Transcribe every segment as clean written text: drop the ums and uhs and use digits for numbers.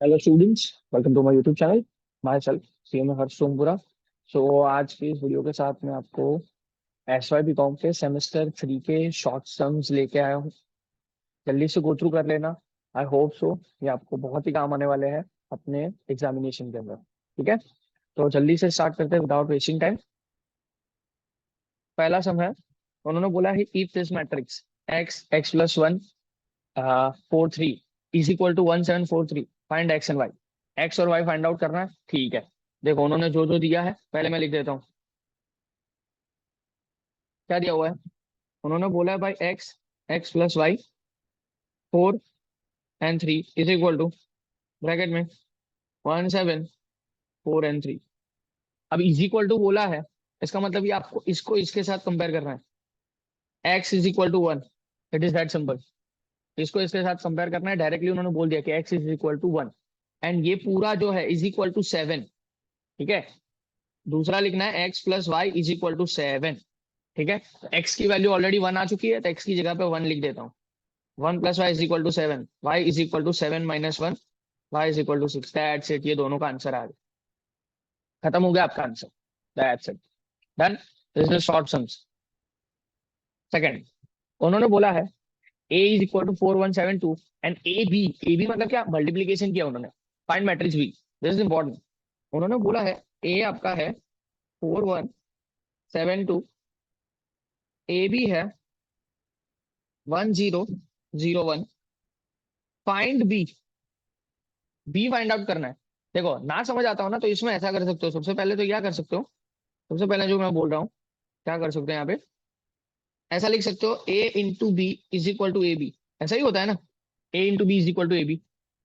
Hello students, welcome to my YouTube channel. Myself CM Harsh Sompura. आज की इस video के साथ मैं आपको एस वाई बी कॉम के सेमेस्टर 3 के शॉर्ट सम्स लेके आया हूँ। जल्दी से गो थ्रू कर लेना। आई होप सो ये आपको बहुत ही काम आने वाले हैं अपने एग्जामिनेशन के अंदर। ठीक है, तो जल्दी से स्टार्ट करते हैं विदाउट वेस्टिंग टाइम। पहला सम है, उन्होंने बोला है if this matrix x x plus one 4 3 is equal to 1 7 4 3, find x and y. X और वाई फाइंड आउट करना है। ठीक है, देखो उन्होंने जो जो दिया है पहले मैं लिख देता हूँ। क्या दिया हुआ है? उन्होंने बोला है भाई x x plus y 4 and 3 is equal to bracket में 1 7 4 and 3। अब इज इक्वल टू बोला है, इसका मतलब ये आपको इसको इसके साथ कंपेयर करना है। X is equal to 1, it is that simple. इसको इसके साथ कंपेयर करना है। डायरेक्टली उन्होंने बोल दिया कि x is equal to 1 and ये पूरा जो है इज इक्वल टू 7। ठीक है, दूसरा लिखना है x plus y is equal to 7। ठीक है, तो एक्स की वैल्यू ऑलरेडी 1 आ चुकी है, तो एक्स की जगह पे 1 लिख देता हूँ। 1 + y is equal to 7, y is equal to 7 - 1, y is equal to 6। That's it, ये दोनों का आंसर आ गया। खत्म हो गया आपका answer. That's it, done. This is short sums. Second, उन्होंने बोला है a is equal to 4172 and A B मतलब क्या, मल्टीप्लीकेशन किया उन्होंने। Find matrix B, this is important. उन्होंने बोला है ए आपका है 4172, ए बी है 1001। Find B, B find out करना है। देखो ना समझ आता हो ना, तो इसमें ऐसा कर सकते हो। सबसे पहले तो क्या कर सकते हो, सबसे पहले जो मैं बोल रहा हूँ, क्या कर सकते हो यहाँ पे, ऐसा लिख सकते हो A into B is equal to A B. ऐसा ही होता है ना, A into B is equal to A B.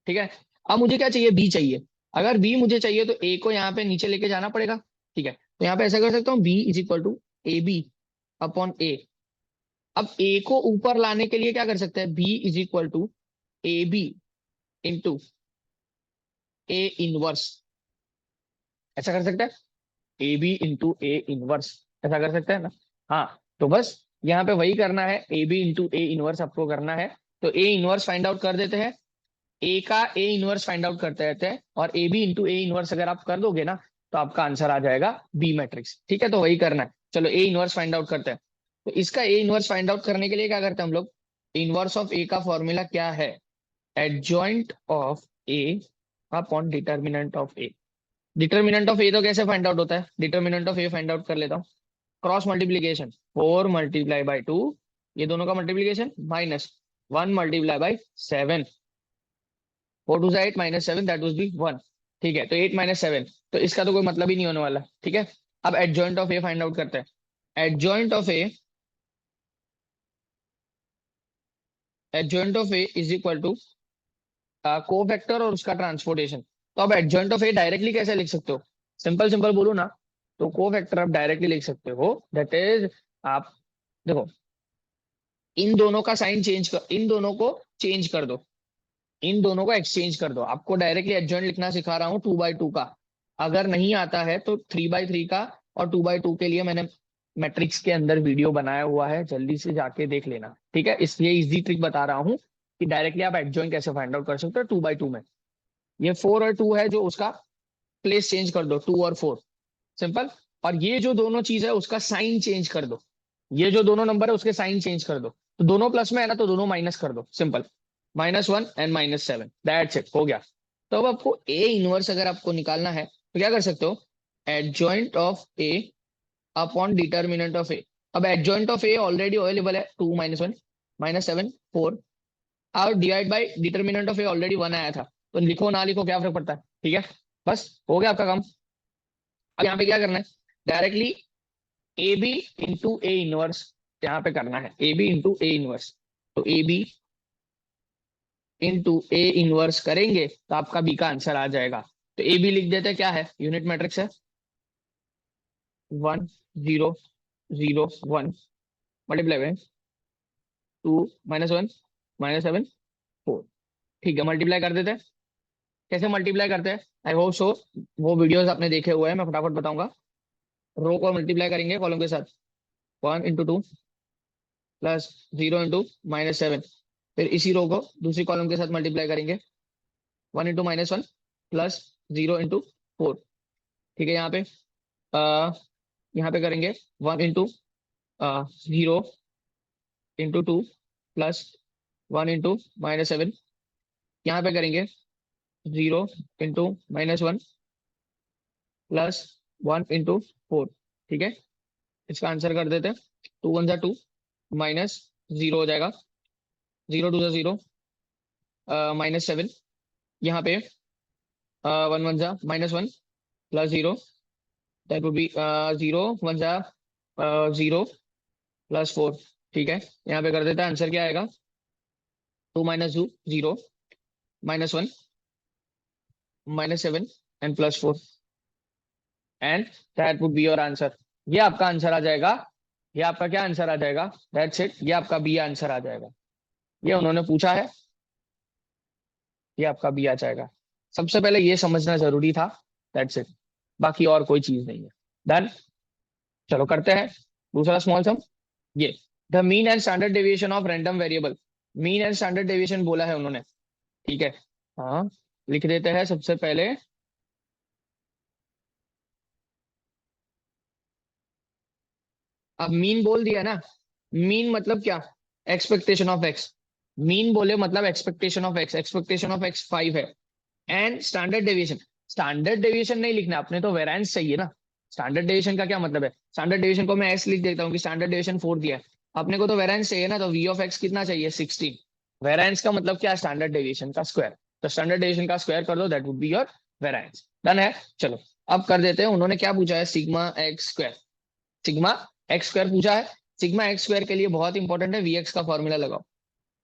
ठीक है, अब मुझे क्या चाहिए, बी चाहिए। अगर बी मुझे चाहिए तो ए को यहाँ पे नीचे लेके जाना पड़ेगा। ठीक है, तो यहाँ पे ऐसा कर सकता हूँ B is equal to A B upon A. अब ए को ऊपर लाने के लिए क्या कर सकते हैं, B is equal to A B into A inverse. ऐसा कर सकते हैं, A B into A inverse. ऐसा कर सकते हैं ना। हाँ, तो बस यहाँ पे वही करना है, A B into A inverse आपको करना है। तो ए इनवर्स फाइंड आउट कर देते हैं, ए का ए इनवर्स फाइंड आउट करते रहते हैं, और A B into A inverse अगर आप कर दोगे ना, तो आपका आंसर आ जाएगा बी मैट्रिक्स। ठीक है, तो वही करना है। चलो ए इनवर्स फाइंड आउट करते हैं। तो इसका ए इनवर्स फाइंड आउट करने के लिए क्या करते हैं हम लोग, इनवर्स ऑफ ए का फॉर्मूला क्या है, adjoint of A upon determinant of A. Determinant of A तो कैसे फाइंड आउट होता है, determinant of A find out कर लेता हूँ। क्रॉस मल्टीप्लीकेशन, 4 × 2, ये दोनों का multiplication minus 1 × 7। 4 × 2 = 8 - 7, that will be 1। ठीक है, तो 8 - 7, तो इसका तो कोई मतलब ही नहीं होने वाला। ठीक है, अब adjoint of A find out करते हैं। Adjoint of A is equal to cofactor और उसका ट्रांसपोर्टेशन। तो अब एडजॉइंट ऑफ ए डायरेक्टली कैसे लिख सकते हो, सिंपल सिंपल बोलो ना, तो कोफैक्टर आप डायरेक्टली लिख सकते हो, दैट इज, आप देखो इन दोनों का साइन चेंज कर, इन दोनों को चेंज कर दो, इन दोनों को एक्सचेंज कर दो। आपको डायरेक्टली एडजॉइंट लिखना सिखा रहा हूँ 2/2 का। अगर नहीं आता है तो 3/3 का, और 2/2 के लिए मैंने मैट्रिक्स के अंदर वीडियो बनाया हुआ है, जल्दी से जाके देख लेना। ठीक है, इसलिए इजी ट्रिक बता रहा हूँ कि डायरेक्टली आप एडजॉइंट कैसे फाइंड आउट कर सकते हो 2/2 में। ये 4 और 2 है, जो उसका प्लेस चेंज कर दो, 2 और 4, सिंपल। और ये जो दोनों चीज है उसका साइन चेंज कर दो, ये जो दोनों नंबर है उसके साइन चेंज कर दो। तो दोनों प्लस में है ना, तो दोनों माइनस कर दो, सिंपल। -1 एंड -7, दैट्स इट, हो गया। तो अब आपको ए इनवर्स अगर आपको निकालना है तो क्या कर सकते हो, adjoint of A upon determinant of A. अब adjoint of A already available है, 2 - 1 -7 4, और divide by determinant of A already 1 आया था। तो लिखो ना लिखो क्या फर्क पड़ता है। ठीक है, बस हो गया आपका काम। अब यहाँ पे क्या करना है, directly A B into A inverse यहाँ पे करना है, A B into A inverse. तो A B into A inverse करेंगे तो आपका बी का आंसर आ जाएगा। तो ए बी लिख देते हैं, क्या है, यूनिट मैट्रिक्स है, 1 0 0 1, मल्टीप्लाई बाय 2 - 1 - 7 4। ठीक है, मल्टीप्लाई कर देते हैं। कैसे मल्टीप्लाई करते हैं, आई होप सो वो वीडियोस आपने देखे हुए हैं, मैं फटाफट बताऊंगा। रो को मल्टीप्लाई करेंगे कॉलम के साथ, 1 × 2 + 0 × -7। फिर इसी रो को दूसरी कॉलम के साथ मल्टीप्लाई करेंगे, 1 इंटू -1 प्लस 0 इंटू 4। ठीक है, यहाँ पे करेंगे 1 इंटू 0 इंटू 2 प्लस 1 इंटू -7। यहाँ पे करेंगे 0 इंटू -1 प्लस 1 इंटू 4। ठीक है, इसका आंसर कर देते हैं। 2 1 जा 2 माइनस 0 हो जाएगा, 0 2 जा 0 -7। यहाँ पे 1 1 जा -1 प्लस 0, दैट वुड बी 0 1 जा 0 प्लस 4। ठीक है, यहाँ पे कर देते हैं। आंसर क्या आएगा? 2 -2 0 -1 -7 and plus 4 and that would be your answer. ये आपका आंसर आ जाएगा। ये आपका क्या आंसर आ जाएगा? दैट्स इट, ये आपका बी आंसर आ जाएगा। ये उन्होंने पूछा है, ये आपका बी आ जाएगा। सबसे पहले ये समझना जरूरी था, दैट्स इट, बाकी और कोई चीज नहीं है। डन। चलो करते हैं दूसरा स्मॉल सम। ये the mean and standard deviation of random variable. Mean and standard deviation बोला है उन्होंने। ठीक है, हाँ, लिख देते हैं सबसे पहले। अब मीन बोल दिया ना, मीन मतलब क्या? Expectation of x. मीन बोले मतलब expectation of x, expectation of x 5 है। And standard deviation, standard deviation नहीं लिखना अपने, तो वेरिएंस चाहिए ना। स्टैंडर्ड डेविएशन का क्या मतलब है? स्टैंडर्ड डेविएशन को मैं एस लिख देता हूँ कि स्टैंडर्ड डेविएशन 4 दिया है। अपने को तो वेरिएंस चाहिए ना, तो वी ऑफ एक्स कितना चाहिए? 16। वेरिएंस का मतलब क्या? स्टैंडर्ड डेविएशन का स्क्वायर। तो स्टैंडर्ड डेविएशन का स्क्वायर कर दो, that would be your variance. Done है। चलो अब कर देते हैं। उन्होंने क्या पूछा है? Sigma x square. Sigma x square पूछा है। सिग्मा एक्स स्क्वायर के लिए बहुत इंपॉर्टेंट है, वी एक्स का फॉर्मूला लगाओ।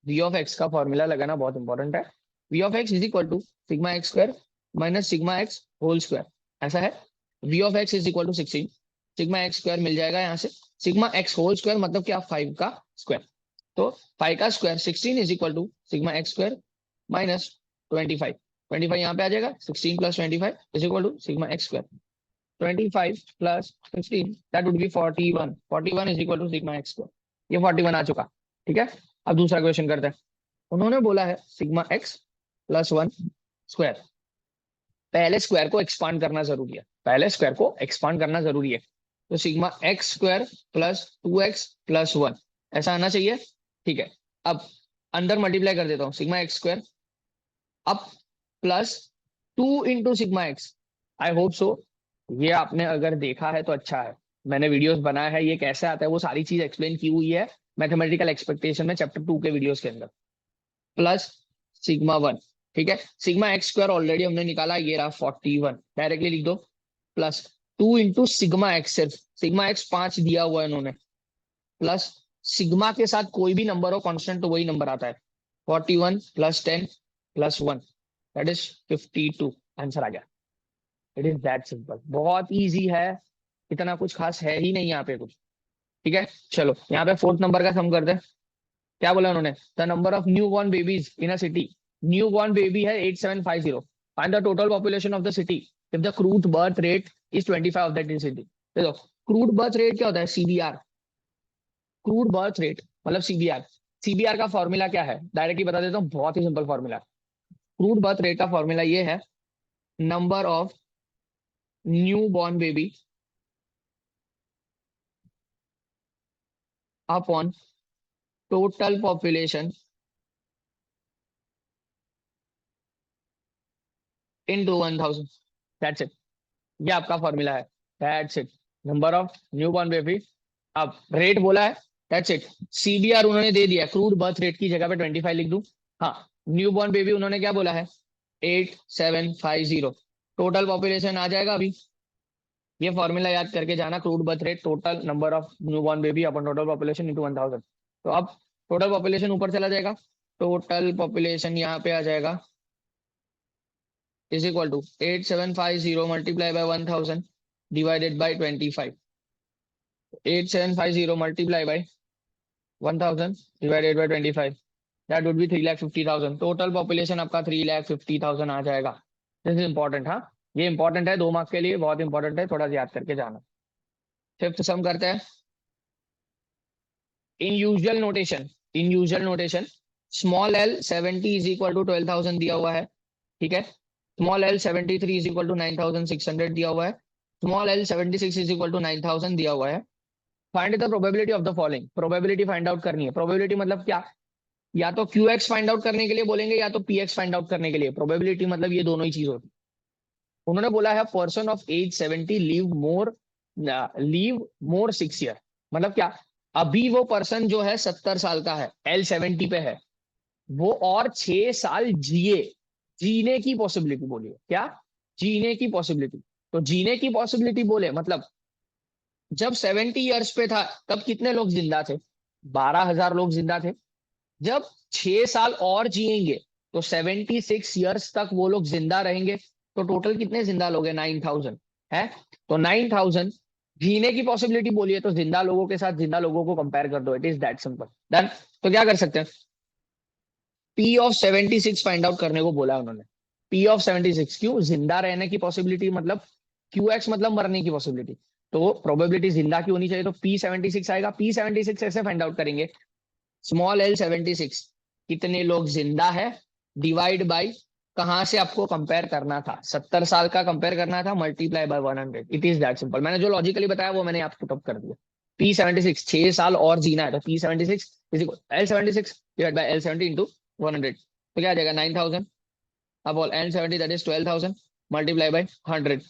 वी ऑफ एक्स का फॉर्मूला लगाना बहुत इंपॉर्टेंट है। V of X is equal to sigma x square minus sigma X whole square, ऐसा है। V of X is equal to 16। Sigma x square मिल जाएगा यहाँ से। सिग्मा एक्स होल स्क्वायर मतलब क्या? 5 का स्क्वायर। तो 5 का square 16 is equal to sigma x square minus 25। 25 यहाँ पे आ जाएगा। 16 plus 25 is equal to sigma x square. 25 plus 15 that would be 41। 41 is equal to sigma x square. ये 41 आ चुका। ठीक है, अब दूसरा क्वेश्चन करते हैं। उन्होंने बोला है सिग्मा एक्स प्लस 1 स्क्वायर। पहले स्क्वायर को एक्सपांड करना जरूरी है, पहले स्क्वायर को एक्सपांड करना जरूरी है। तो sigma x square plus 2x plus 1 ऐसा आना चाहिए। ठीक है, अब अंदर मल्टीप्लाई कर देता हूँ। सिग्मा एक्स स्क्वायर अब plus 2 into sigma x. I hope so ये आपने अगर देखा है तो अच्छा है, मैंने वीडियोस बनाया है, ये कैसे आता है वो सारी चीज एक्सप्लेन की हुई है मैथमेटिकल एक्सपेक्टेशन में, चैप्टर 2 के वीडियोस के अंदर। Plus sigma 1। ठीक है, सिग्मा एक्स स्क्वायर ऑलरेडी हमने निकाला, ये रहा 41, डायरेक्टली लिख दो। प्लस 2 इंटू सिग्मा एक्स, सिर्फ सिग्मा एक्स 5 दिया हुआ है उन्होंने, प्लस सिग्मा के साथ कोई भी नंबर हो कांस्टेंट तो वही नंबर आता है। 41 plus 10 plus 1 that is 52। Answer आ गया। इट इज दैट सिंपल, बहुत इजी है, इतना कुछ खास है ही नहीं यहाँ पे कुछ। ठीक है, चलो यहाँ पे फोर्थ नंबर का सम करते हैं। क्या बोला उन्होंने? The number of new born babies in a city. New born baby है 8750। Find the total population of the city if the crude birth rate is 25 of that in city. देखो, crude birth rate क्या होता है? CBR. Crude birth rate मतलब CBR. CBR का formula क्या है? Directly बता देता हूँ, बहुत ही simple formula. Crude birth rate का फॉर्मूला ये है, number of new born baby upon total population into 1000। That's it, ये आपका फॉर्मूला है। That's it, number of new born baby. अब रेट बोला है, दैट्स इट। सीबीआर उन्होंने दे दिया, क्रूड बर्थ रेट की जगह पे 25 लिख दूं। हाँ, न्यू बॉर्न बेबी उन्होंने क्या बोला है? 8750। टोटल पॉपुलेशन आ जाएगा अभी, ये फॉर्मूला याद करके जाना। Crude birth rate total number of new born baby upon total population into 1000। तो अब टोटल पॉपुलेशन ऊपर चला जाएगा, टोटल पॉपुलेशन यहाँ पे आ जाएगा is equal to 8750 multiply by 1000 divided by 25। 8750 multiply by 1000 divided by 25, that would be 3,50,000। Total population आपका 3,50,000 आ जाएगा। दिस इज इंपॉर्टेंट, हाँ, ये इंपॉर्टेंट है, 2 मार्क्स के लिए बहुत इंपॉर्टेंट है, थोड़ा सा याद करके जाना। फिफ्थ सम करते हैं। In usual notation, in usual notation small l 70 is equal to 12,000 दिया हुआ है। ठीक है। Small l 73 is equal to 9600 दिया हुआ है, small l 76 is equal to 9000 दिया हुआ है। Find the probability of the following, probability find out करनी है। प्रोबेबिलिटी मतलब क्या, या तो क्यू एक्स फाइंड आउट करने के लिए बोलेंगे या तो पी एक्स फाइंड आउट करने के लिए। प्रोबेबिलिटी मतलब ये दोनों ही चीज होती है। उन्होंने बोला है person of age 70 live more 6 year, मतलब क्या, अभी वो पर्सन जो है 70 साल का है, एल 70 पे है, वो और 6 साल जिए, जीने की पॉसिबिलिटी बोलिए, क्या, जीने की पॉसिबिलिटी। तो जीने की पॉसिबिलिटी बोले मतलब जब 70 ईयर्स पे था तब कितने लोग जिंदा थे, 12,000 लोग जिंदा थे। जब 6 साल और जिएंगे तो 76 ईयर्स तक वो लोग जिंदा रहेंगे, तो टोटल कितने जिंदा लोग हैं, 9,000 है। तो 9,000 जीने की पॉसिबिलिटी बोलिए, तो जिंदा लोगों के साथ जिंदा लोगों को कंपेयर कर दो, it is that simple, done. तो क्या कर सकते हैं, पी ऑफ 76 फाइंड आउट करने को बोला उन्होंने। पी ऑफ 76 क्यों, जिंदा रहने की पॉसिबिलिटी मतलब क्यू एक्स मतलब मरने की पॉसिबिलिटी, तो प्रोबेबिलिटी जिंदा की होनी चाहिए, तो पी 76 आएगा। पी 76 ऐसे फाइंड आउट करेंगे, स्मॉल एल 76 कितने लोग जिंदा है, डिवाइड बाई कहां से आपको कंपेयर करना था, 70 साल का कंपेयर करना था, multiply by 100, it is that simple. मैंने जो लॉजिकली बताया वो मैंने आपको टॉप कर दिया। पी 76 6 साल और जीना है, तो P 76 is equal L 76 divide by L 70 into 100, तो क्या आ जाएगा 9,000। अब L 70 that is 12,000 multiply by 100,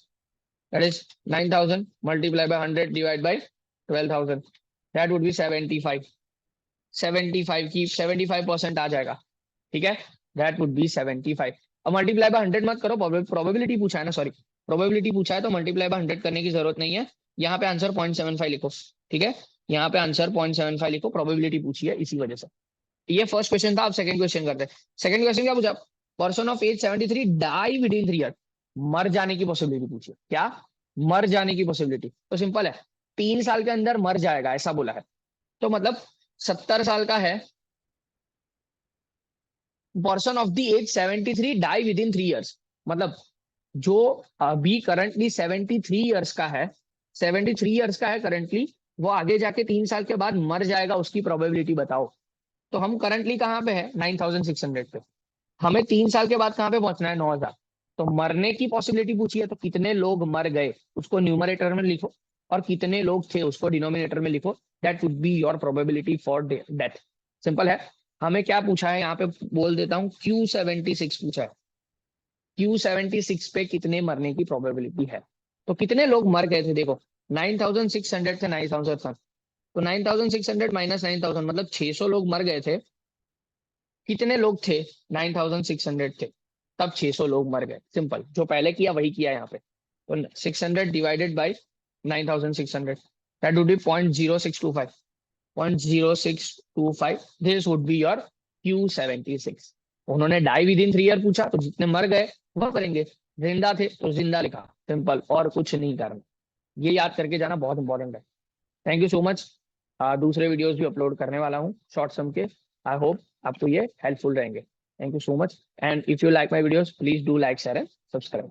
that is 9,000 multiply by 100 divide by 12,000, that would B 75। 75 की 75% आ जाएगा, ठीक है, दैट वुड बी 75। अब मल्टीप्लाई बाय 100 मत करो, प्रोबेबिलिटी पूछा है ना, सॉरी प्रोबेबिलिटी पूछा है, तो मल्टीप्लाई बाय 100 करने की जरूरत नहीं है। यहाँ पे आंसर 0.75 लिखो, ठीक है, यहाँ पे आंसर 0.75 लिखो, प्रोबेबिलिटी पूछी है इसी वजह से। ये फर्स्ट क्वेश्चन था। आप सेकंड क्वेश्चन करते हैं। सेकंड क्वेश्चन क्या पूछा, person of age 73 die within 3 year, मर जाने की पॉसिबिलिटी पूछी है, क्या, मर जाने की पॉसिबिलिटी। तो सिंपल है, 3 साल के अंदर मर जाएगा ऐसा बोला है, तो मतलब 70 साल का है, person of the age 73 die within 3 years, मतलब जो अभी करंटली 73 ईयर्स का है, 73 ईयर्स का है करंटली, वो आगे जाके 3 साल के बाद मर जाएगा, उसकी प्रोबेबिलिटी बताओ। तो हम करंटली कहाँ पे है, 9,600 पे, हमें 3 साल के बाद कहाँ पे पहुंचना है, 9,000। तो मरने की पॉसिबिलिटी पूछी है, तो कितने लोग मर गए उसको न्यूमरेटर में लिखो, और कितने लोग थे उसको डिनोमिनेटर में लिखो, that would be your probability for death. Simple है। हमें क्या पूछा है यहाँ पे, बोल देता हूँ, Q76 पूछा है, Q76 पे कितने मरने की प्रोबेबिलिटी है। तो कितने लोग मर गए थे, देखो 9,600 से 9,000, तो 9,600 माइनस 9,000 मतलब 600 लोग मर गए थे। कितने लोग थे, 9,600 थे, तब 600 लोग मर गए, सिंपल, जो पहले किया वही किया यहाँ पे। तो 600 divided by 9,600, that would B 0.0625, 0.0625, this would be your Q76। उन्होंने डाई विद इन 3 ईयर पूछा, तो जितने मर गए वह करेंगे, जिंदा थे तो जिंदा लिखा, सिंपल, और कुछ नहीं करना। ये याद करके जाना बहुत इंपॉर्टेंट है। Thank you so much. दूसरे वीडियोस भी अपलोड करने वाला हूँ शॉर्ट सम के, आई होप आपको ये हेल्पफुल रहेंगे। Thank you so much, and if you like my videos please do like share and subscribe.